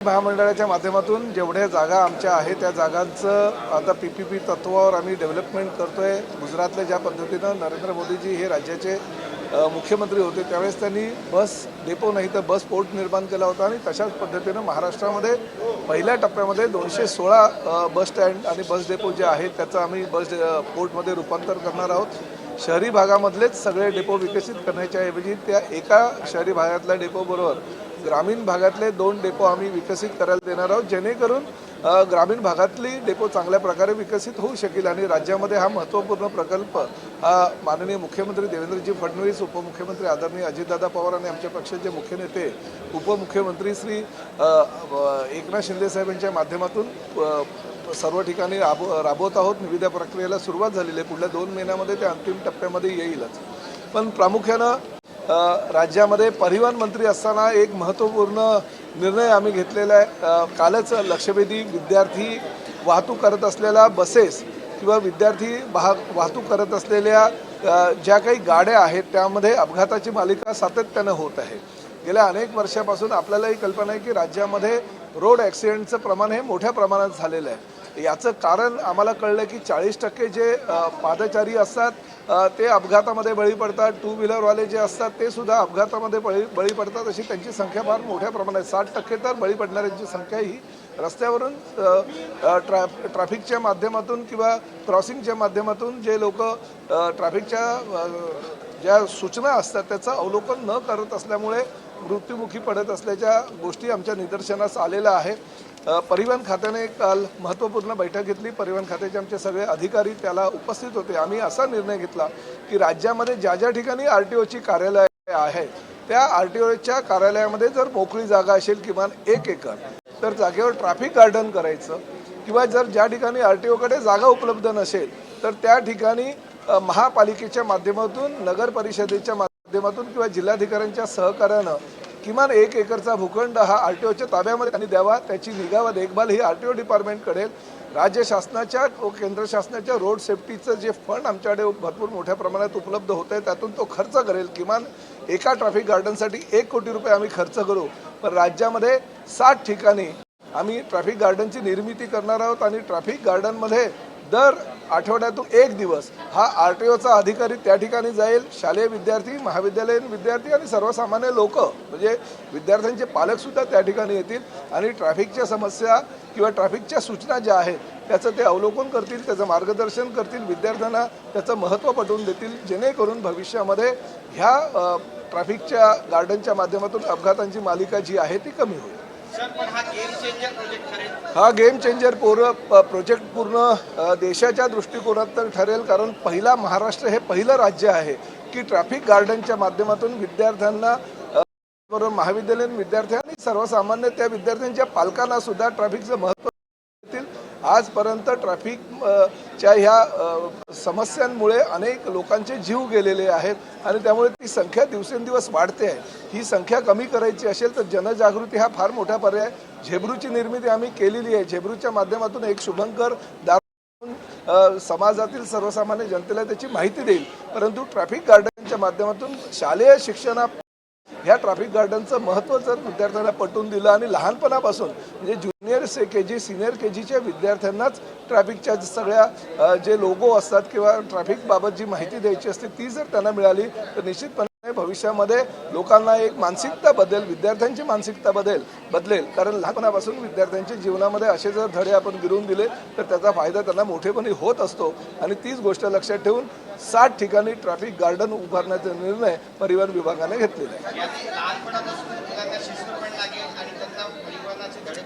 महामंडळाच्या माध्यमातून जेवढ्या जागा आमच्या आहेत त्या जागांचं आता PPP तत्वावर आम्ही डेव्हलपमेंट करतोय। गुजरातला ज्या पद्धतीनं नरेंद्र मोदीजी हे राज्याचे मुख्यमंत्री होते त्यावेळेस त्यांनी बस डेपो नाही तर बस पोर्ट निर्माण केला होता आणि तशाच पद्धतीनं महाराष्ट्रामध्ये पहिल्या टप्प्यामध्ये 216 बस स्टँड आणि बस डेपो जे आहेत त्याचं आम्ही बस पोर्टमध्ये रूपांतर करणार आहोत। शहरी भागामधलेच सगळे डेपो विकसित करण्याच्या ऐवजी त्या एका शहरी भागातल्या डेपोबरोबर ग्रामीण भागातले 2 डेपो आम्ही विकसित करायला देणार आहोत, जेणेकरून ग्रामीण भागातली डेपो चांगल्या प्रकारे विकसित होऊ शकेल आणि राज्यामध्ये हा महत्त्वपूर्ण प्रकल्प हा माननीय मुख्यमंत्री देवेंद्रजी फडणवीस, उपमुख्यमंत्री आदरणीय अजितदादा पवार आणि आमच्या पक्षाचे मुख्य नेते उपमुख्यमंत्री श्री एकनाथ शिंदे साहेबांच्या माध्यमातून सर्व ठिकाणी राबवत आहोत। निविदा प्रक्रियेला सुरुवात झालेली आहे। पुढल्या 2 महिन्यामध्ये ते अंतिम टप्प्यामध्ये येईलच। पण प्रामुख्यानं राज्यामध्ये परिवहन मंत्री असताना एक महत्त्वपूर्ण निर्णय आम्ही घेतलेला आहे। कालच लक्षवेधी विद्यार्थी वाहतूक करत असलेल्या बसेस किंवा विद्यार्थी वाहतूक करत असलेल्या ज्या काही गाड्या आहेत त्यामध्ये अपघाताची मालिका सातत्यानं होत आहे। गेल्या अनेक वर्षापासून आपल्यालाही कल्पना आहे की राज्यामध्ये रोड ॲक्सिडेंटचं प्रमाण हे मोठ्या प्रमाणात झालेलं आहे। याचं कारण आम्हाला कळलं की 40% जे पादचारी असतात ते अपघातामध्ये बळी पडतात। 2 व्हीलरवाले जे असतात ते सुद्धा अपघातामध्ये बळी पडतात। अशी त्यांची संख्या फार मोठ्या प्रमाणात 60% तर बळी पडणाऱ्यांची संख्या ही रस्त्यावरून ट्रॅफिकच्या माध्यमातून किंवा क्रॉसिंगच्या माध्यमातून जे लोक ट्रॅफिकच्या ज्या सूचना असतात त्याचं अवलोकन न करत असल्यामुळे मृत्युमुखी पडत असल्याच्या गोष्टी आमच्या निदर्शनास आलेल्या आहे। परिवहन खात्याने काल महत्त्वपूर्ण बैठक घेतली। परिवहन खात्याचे आमचे सगळे अधिकारी त्याला उपस्थित होते। आम्ही असा निर्णय घेतला की राज्यामध्ये ज्या ठिकाणी RTOची कार्यालय आहे त्या RTOच्या कार्यालयामध्ये जर मोकळी जागा असेल किमान 1 एकर तर जागेवर ट्रॅफिक गार्डन करायचं किंवा जर ज्या ठिकाणी RTOकडे जागा उपलब्ध नसेल तर त्या ठिकाणी महापालिकेच्या माध्यमातून, नगर परिषदेच्या माध्यमातून किंवा जिल्हाधिकाऱ्यांच्या सहकार्यानं किमान 1 एकरचा भूखंड हा RTOच्या ताब्यामध्ये त्यांनी द्यावा। त्याची निगा व देखभाल ही RTO डिपार्टमेंट करेल। राज्य शासनाच्या व केंद्र शासनाच्या रोड सेफ्टीचं जे फंड आमच्याकडे भरपूर मोठ्या प्रमाणात उपलब्ध होत आहे त्यातून तो खर्च करेल। किमान एका ट्रॅफिक गार्डनसाठी 1 कोटी रुपये आम्ही खर्च करू। पण राज्यामध्ये 60 ठिकाणी आम्ही ट्रॅफिक गार्डनची निर्मिती करणार आहोत आणि ट्रॅफिक गार्डनमध्ये दर आठवड्यातून 1 दिवस हा RTOचा अधिकारी त्या ठिकाणी जाईल। शालेय विद्यार्थी, महाविद्यालयीन विद्यार्थी आणि सर्वसामान्य लोक म्हणजे विद्यार्थ्यांचे पालकसुद्धा त्या ठिकाणी येतील आणि ट्रॅफिकच्या समस्या किंवा ट्रॅफिकच्या सूचना ज्या आहेत त्याचं ते अवलोकन करतील, त्याचं मार्गदर्शन करतील, विद्यार्थ्यांना त्याचं महत्त्व पटवून देतील, जेणेकरून भविष्यामध्ये ह्या ट्रॅफिकच्या गार्डनच्या माध्यमातून अपघातांची मालिका जी आहे ती कमी होईल। हा गेम चेंजर प्रोजेक्ट पूर्ण देशाच्या दृष्टिकोनातून ठरेल, कारण पहिला महाराष्ट्र हे पहिलं राज्य आहे की ट्रॅफिक गार्डनच्या माध्यमातून विद्यार्थ्यांना बरोबर महाविद्यालयीन विद्यार्थ्यांनी सर्वसामान्य त्या विद्यार्थ्यांच्या पालकांना सुद्धा ट्रॅफिकचं महत्त्व देतील। आजपर्यंत ट्रॅफिकच्या ह्या समस्यांमुळे अनेक लोकांचे जीव गेलेले आहेत आणि त्यामुळे ती संख्या दिवसेंदिवस वाढते आहे। ही संख्या कमी करायची असेल तर जनजागृती हा फार मोठा पर्याय। झेब्रूची निर्मिती आम्ही केलेली आहे। झेब्रूच्या माध्यमातून एक शुभंकर समाजातील सर्वसामान्य जनतेला त्याची माहिती देईल, परंतु ट्रॅफिक गार्डनच्या माध्यमातून शालेय शिक्षणा ह्या ट्रॅफिक गार्डनचं महत्त्व जर विद्यार्थ्यांना पटवून दिलं आणि लहानपणापासून म्हणजे ज्युनियर KG सिनियर KGच्या विद्यार्थ्यांनाच ट्रॅफिकच्या सगळ्या जे लोगो असतात किंवा ट्रॅफिकबाबत जी माहिती द्यायची असते ती जर त्यांना मिळाली तर निश्चितपणे भविष्यामध्ये लोकांना एक मानसिकता बदलेल, विद्यार्थ्यांची मानसिकता बदलेल। कारण लहानपणापासून विद्यार्थ्यांच्या जीवनामध्ये असे जर धडे आपण गिरवून दिले तर त्याचा फायदा त्यांना मोठेपणी होत असतो आणि तीच गोष्ट लक्षात ठेवून 60 ठिकाणी ट्रॅफिक गार्डन उभारण्याचा निर्णय परिवहन विभागाने घेतलेला आहे।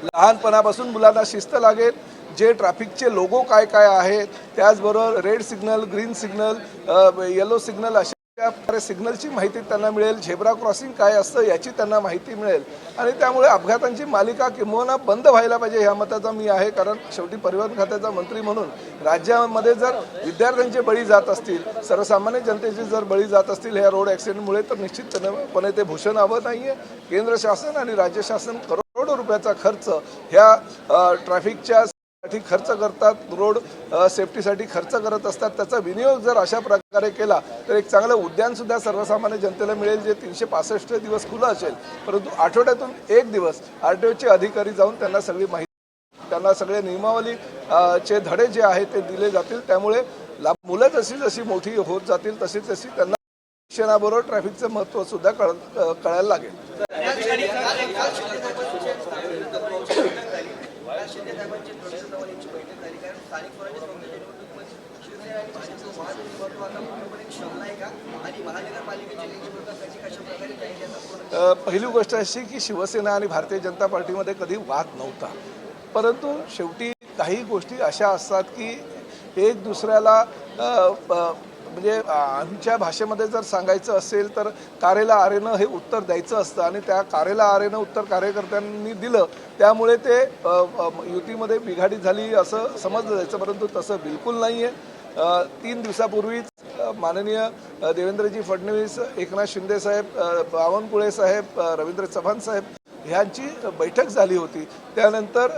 लहानपणापासून मुलांना शिस्त लागेल। जे ट्रॅफिकचे लोगो काय आहेत त्याचबरोबर red signal, green signal, yellow signal अशा सिग्नलची माहिती त्यांना मिळेल। झेब्रा क्रॉसिंग काय असतं याची त्यांना माहिती मिळेल आणि त्यामुळे अपघातांची मालिका किंबहुना बंद व्हायला पाहिजे ह्या मताचा मी आहे। कारण शेवटी परिवहन खात्याचा मंत्री म्हणून राज्यामध्ये जर विद्यार्थ्यांचे बळी जात असतील, सर्वसामान्य जनतेचे जर बळी जात असतील ह्या रोड ॲक्सिडेंटमुळे तर निश्चितपणे ते भूषण हवं नाही आहे। केंद्र शासन आणि राज्य शासन करोडो रुपयाचा खर्च ह्या ट्रॅफिकच्या साठी खर्च करतात, रोड सेफ्टीसाठी खर्च करत असतात. त्याचा विनियोग जर अशा प्रकारे केला तर एक चांगलं उद्यानसुद्धा सर्वसामान्य जनतेला मिळेल, जे 365 दिवस खुलं असेल. परंतु आठवड्यातून एक दिवस RTOचे अधिकारी जाऊन त्यांना सगळी माहिती, त्यांना सगळे नियमावली चे धडे जे आहेत ते दिले जातील. त्यामुळे मुलं जशी जशी मोठी होत जातील तशी तशी त्यांना शिक्षणाबरोबर ट्रॅफिकचं महत्त्व सुद्धा कळायला लागेल. पहिली गोष्ट अशी की शिवसेना आणि भारतीय जनता पार्टीमध्ये कधी वाद नव्हता, परंतु शेवटी काही गोष्टी अशा असतात की एक दुसऱ्याला म्हणजे आमच्या भाषेमध्ये जर सांगायचं असेल तर कारेला आरेनं हे उत्तर द्यायचं असतं आणि त्या कारेला आरेनं उत्तर कार्यकर्त्यांनी दिलं, त्यामुळे ते युतीमध्ये बिघाडी झाली असं समजलं जायचं. परंतु तसं बिलकुल नाही आहे. 3 दिवसापूर्वीच माननीय देवेंद्रजी फडणवीस, एकनाथ शिंदे साहेब, बावनकुळे साहेब, रवींद्र चव्हाण साहेब ह्यांची बैठक झाली होती. त्यानंतर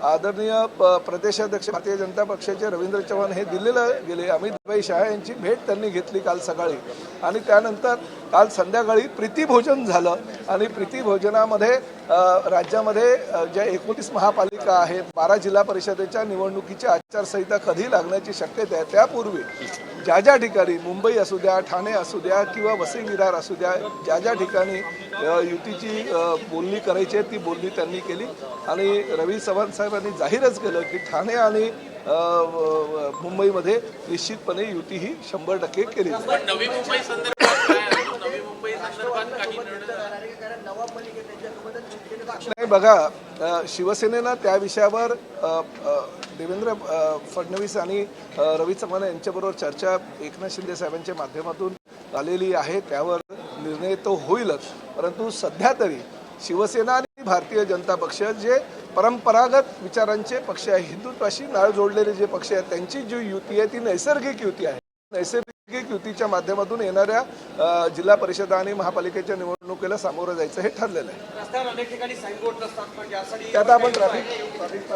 आदरणीय प्रदेशाध्यक्ष भारतीय जनता पक्षाचे रवींद्र चव्हाण हे दिल्लीला गेले. अमित शहा यांची भेट त्यांनी घेतली काल सकाळी आणि त्यानंतर काल संध्याकाळी प्रीतिभोजन झालं आणि प्रीतिभोजनामध्ये राज्यामध्ये ज्या 29 महापालिका आहेत, 12 जिल्हा परिषदेच्या निवडणुकीची आचारसंहिता कधी लागण्याची शक्यता आहे त्यापूर्वी ज्या ज्या ठिकाणी मुंबई असू द्या, ठाणे असू द्या किंवा वसई विरार असू द्या, ज्या ज्या ठिकाणी युतीची बोलणी करायची आहे ती बोलणी त्यांनी केली आणि रवी चव्हाण साहेबांनी जाहीरच केलं की ठाणे आणि मुंबईमध्ये निश्चितपणे युती ही 100% केली जाईल. नवी मुंबई संदर्भात नाही बघा, शिवसेनेनं त्या विषयावर देवेंद्र फडणवीस आणि रवी चव्हाण यांच्याबरोबर चर्चा एकनाथ शिंदे साहेबांच्या माध्यमातून आलेली आहे. त्यावर निर्णय तो होईलच. परंतु सध्या तरी शिवसेना आणि भारतीय जनता पक्ष जे परंपरागत विचारांचे पक्ष आहे, हिंदुत्वाशी नाळ जोडलेले जे पक्ष आहेत, त्यांची जी युती आहे ती नैसर्गिक युती आहे. नैसर्गिक युतीच्या माध्यमातून येणाऱ्या जिल्हा परिषद आणि महापालिकेच्या निवडणुकीला सामोरं जायचं हे ठरलेलं आहे. रस्त्यावर अनेक ठिकाणी साईनबोर्ड असतात, पण यासाठी त्यात आपण ट्रॅफिक